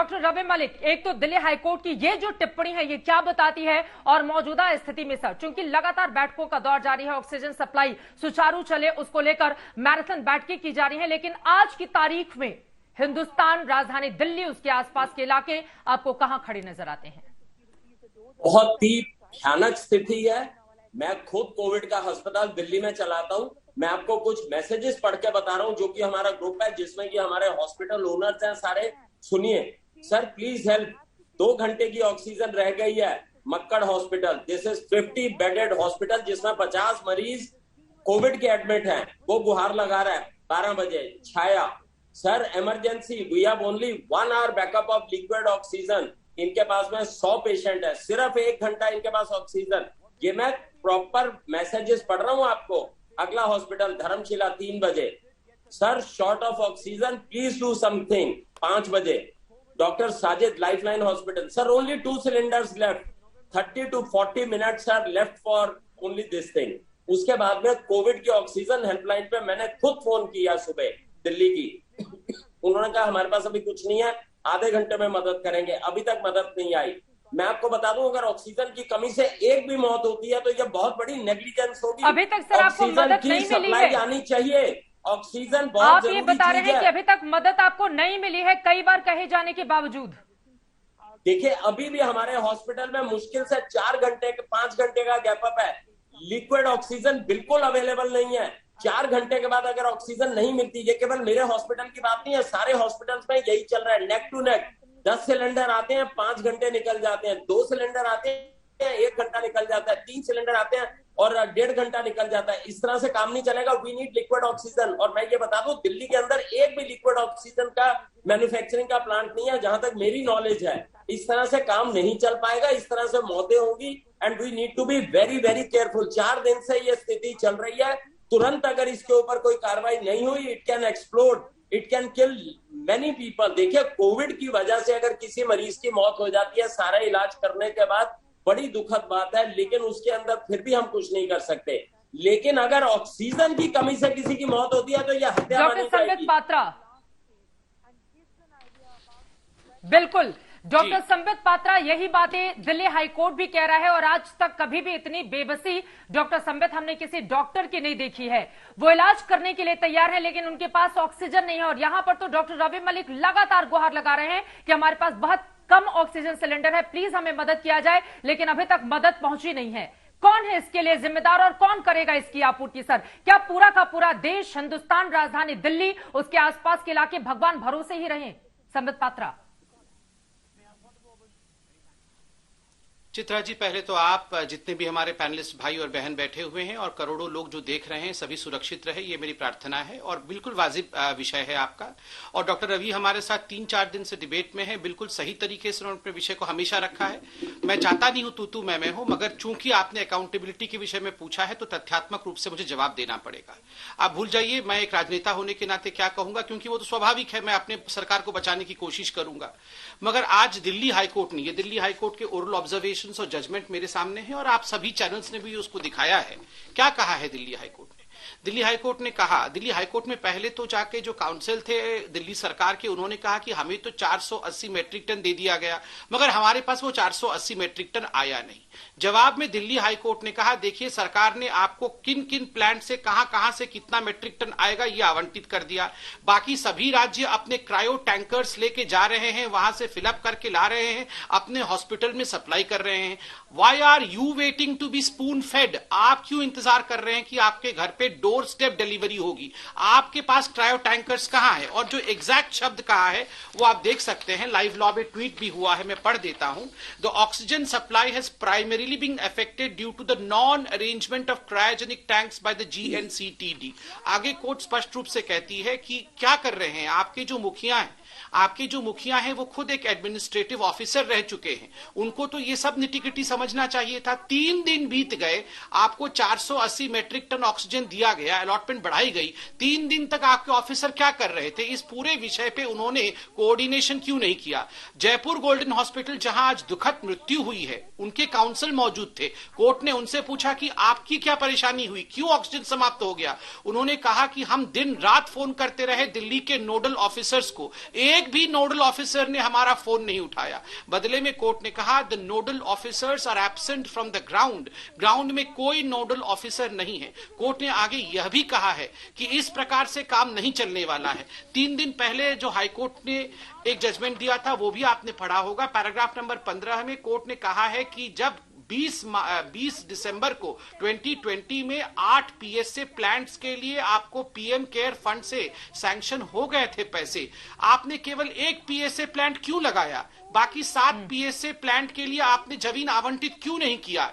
Doctor Ravi Malik, एक तो Delhi high court की ये जो टिप्पणी है ये क्या बताती है? और मौजूदा स्थिति में सर, चूंकि लगातार बैठकों का दौर जारी है, ऑक्सीजन सप्लाई सुचारू चले उसको लेकर मैराथन बैठकें की जा रही हैं, लेकिन आज की तारीख में हिंदुस्तान, राजधानी दिल्ली, उसके आसपास के इलाके आपको कहां खड़े नजर आते हैं? बहुत ही भयानक स्थिति है। मैं खुद कोविड का अस्पताल दिल्ली में चलाता हूं। मैं आपको कुछ मैसेजेस पढ़ के बता रहा हूं जो कि हमारा ग्रुप है, जिसमें कि हमारे हॉस्पिटल ओनर्स हैं सारे। सुनिए सर, प्लीज हेल्प। 2 घंटे की ऑक्सीजन रह गई है Makkar hospital. This is 50 bedded hospital, जिसमें 50 मरीज कोविड के एडमिट हैं। वो गुहार लगा रहा है 12 बजे छाया। Sir emergency, we have only 1 hour backup of liquid oxygen. इनके पास में 100 पेशेंट है, सिर्फ 1 घंटा इनके पास ऑक्सीजन। ये मैं प्रॉपर मैसेजेस पढ़ रहा हूं आपको। अगला हॉस्पिटल धर्मशिला 3 बजे, sir short of oxygen, please do something. 5 बजे doctor Sajid Lifeline hospital, sir only 2 cylinders left, 30 to 40 minutes are left for only this thing. उसके बाद में कोविड की ऑक्सीजन हेल्पलाइन पे मैंने खुद फोन किया सुबह दिल्ली की। उन्होंने कहा हमारे पास अभी कुछ नहीं है, आधे घंटे में मदद करेंगे। अभी तक मदद नहीं आई। मैं आपको बता दूं, अगर ऑक्सीजन की कमी से एक भी मौत होती है तो यह बहुत बड़ी नेग्लिजेंस होगी। अभी तक सर आपको मदद नहीं मिली है। आनी चाहिए ऑक्सीजन, बहुत आप ये बता रहे हैं कि अभी तक मदद आपको नहीं मिली है, कई बार कहे जाने के बावजूद। देखिए अभी भी हमारे हॉस्पिटल में मुश्किल से 4 घंटे 5 घंटे का गैप अप है। लिक्विड ऑक्सीजन बिल्कुल अवेलेबल नहीं है। 4 घंटे के बाद अगर ऑक्सीजन नहीं मिलती, ये केवल मेरे हॉस्पिटल की बात नहीं है, सारे हॉस्पिटल्स में यही चल रहा है। नेक टू नेक 10 सिलेंडर आते हैं, 5 घंटे निकल जाते हैं। 2 सिलेंडर आते हैं, 1 घंटा निकल जाता है। 3 सिलेंडर आते हैं और 1.5 घंटा निकल जाता है। इस तरह से काम नहीं चलेगा। We need liquid oxygen. और मैं ये बता दूं, दिल्ली के अंदर एक भी लिक्विड ऑक्सीजन का मैन्युफैक्चरिंग का प्लांट नहीं है, जहां तक मेरी नॉलेज है। इस तरह से काम नहीं चल पाएगा, इस तरह से मौतें होंगी। And we need to be very very careful. 4 दिन से ये स्थिति चल रही है। तुरंत अगर इसके ऊपर कोई कार्रवाई नहीं हुई, it can explode, it can kill many people. देखिए कोविड की वजह से अगर किसी मरीज की मौत हो जाती है सारा इलाज करने के बाद, बड़ी दुखद बात है, लेकिन उसके अंदर फिर भी हम कुछ नहीं कर सकते। लेकिन अगर ऑक्सीजन की कमी से किसी की मौत होती है तो यह हत्या मानी जाएगी। डॉक्टर संबित पात्रा, बिल्कुल डॉक्टर संबित पात्रा, यही बातें दिल्ली हाईकोर्ट भी कह रहा है। और आज तक कभी भी इतनी बेबसी डॉक्टर संबित हमने किसी डॉक्टर की नहीं देखी है। वो इलाज करने के लिए तैयार है, लेकिन उनके पास ऑक्सीजन नहीं है। और यहां पर तो डॉक्टर रवि मलिक लगातार गुहार लगा रहे हैं कि हमारे पास बहुत कम ऑक्सीजन सिलेंडर है, प्लीज हमें मदद किया जाए, लेकिन अभी तक मदद पहुंची नहीं है। कौन है इसके लिए जिम्मेदार और कौन करेगा इसकी आपूर्ति? सर क्या पूरा का पूरा देश, हिंदुस्तान, राजधानी दिल्ली, उसके आसपास के इलाके भगवान भरोसे ही रहे? संबित पात्रा। चित्रा जी, पहले तो आप जितने भी हमारे पैनलिस्ट भाई और बहन बैठे हुए हैं और करोड़ों लोग जो देख रहे हैं, सभी सुरक्षित रहे, ये मेरी प्रार्थना है। और बिल्कुल वाजिब विषय है आपका। और डॉक्टर रवि हमारे साथ 3-4 दिन से डिबेट में है, बिल्कुल सही तरीके से उन्होंने अपने विषय को हमेशा रखा है। मैं चाहता नहीं हूं तू मैं हूं, मगर चूंकि आपने अकाउंटेबिलिटी के विषय में पूछा है तो तथ्यात्मक रूप से मुझे जवाब देना पड़ेगा। आप भूल जाइए मैं एक राजनेता होने के नाते क्या कहूंगा, क्योंकि वो तो स्वाभाविक है, मैं अपने सरकार को बचाने की कोशिश करूंगा। मगर आज दिल्ली हाईकोर्ट ने, ये दिल्ली हाईकोर्ट के ओरल ऑब्जर्वेशन और जजमेंट मेरे सामने है और आप सभी चैनल्स ने भी उसको दिखाया है। क्या कहा है दिल्ली हाईकोर्ट ने? दिल्ली हाईकोर्ट ने कहा, दिल्ली हाईकोर्ट में पहले तो जाके जो काउंसिल थे दिल्ली सरकार के, उन्होंने कहा कि हमें तो 480 मैट्रिक टन दे दिया गया, मगर हमारे पास वो 480 मैट्रिक टन आया नहीं। जवाब में दिल्ली हाईकोर्ट ने कहा, देखिए सरकार ने आपको किन किन प्लांट से कहां से कितना मैट्रिक टन आएगा ये आवंटित कर दिया। बाकी सभी राज्य अपने क्रायो टैंकर्स लेके जा रहे हैं, वहां से फिलअप करके ला रहे हैं, अपने हॉस्पिटल में सप्लाई कर रहे हैं। Why are you waiting to be spoon fed? आप क्यों इंतजार कर रहे हैं कि आपके घर पे डोर स्टेप डिलीवरी होगी? आपके पास क्रायो टैंकर्स कहां है? और जो एग्जैक्ट शब्द कहा है वो आप देख सकते हैं, लाइव लॉ में ट्वीट भी हुआ है, मैं पढ़ देता हूं। The oxygen supply has primarily being affected due to the non-arrangement of cryogenic tanks by the GNCTD। आगे कोर्ट स्पष्ट रूप से कहती है कि क्या कर रहे हैं आपके जो मुखिया हैं वो खुद एक एडमिनिस्ट्रेटिव ऑफिसर रह चुके हैं, उनको तो ये सब निटिकिटी समझना चाहिए था। 3 दिन बीत गए, आपको 480 मैट्रिक टन ऑक्सीजन दिया गया, अलॉटमेंट बढ़ाई गई, 3 दिन तक आपके ऑफिसर क्या कर रहे थे? इस पूरे विषय पे उन्होंने कोऑर्डिनेशन क्यों नहीं किया? जयपुर गोल्डन हॉस्पिटल जहां आज दुखद मृत्यु हुई है, उनके काउंसिल मौजूद थे। कोर्ट ने उनसे पूछा कि आपकी क्या परेशानी हुई, क्यों ऑक्सीजन समाप्त हो गया? उन्होंने कहा कि हम दिन रात फोन करते रहे दिल्ली के नोडल ऑफिसर्स को, 1 एक भी नोडल ऑफिसर ने हमारा फोन नहीं उठाया। बदले में कोर्ट ने कहा the nodal officers are absent from the ground में कोई नोडल ऑफिसर नहीं है। कोर्ट ने आगे यह भी कहा है कि इस प्रकार से काम नहीं चलने वाला है। 3 दिन पहले जो हाईकोर्ट ने एक जजमेंट दिया था वो भी आपने पढ़ा होगा। पैराग्राफ नंबर 15 में कोर्ट ने कहा है कि जब 20 दिसंबर को 2020 में 8 पीएसए प्लांट्स के लिए आपको पीएम केयर फंड से सैंक्शन हो गए थे पैसे, आपने केवल एक पीएसए प्लांट क्यों लगाया? बाकी 7 पीएसए प्लांट के लिए आपने जमीन आवंटित क्यों नहीं किया?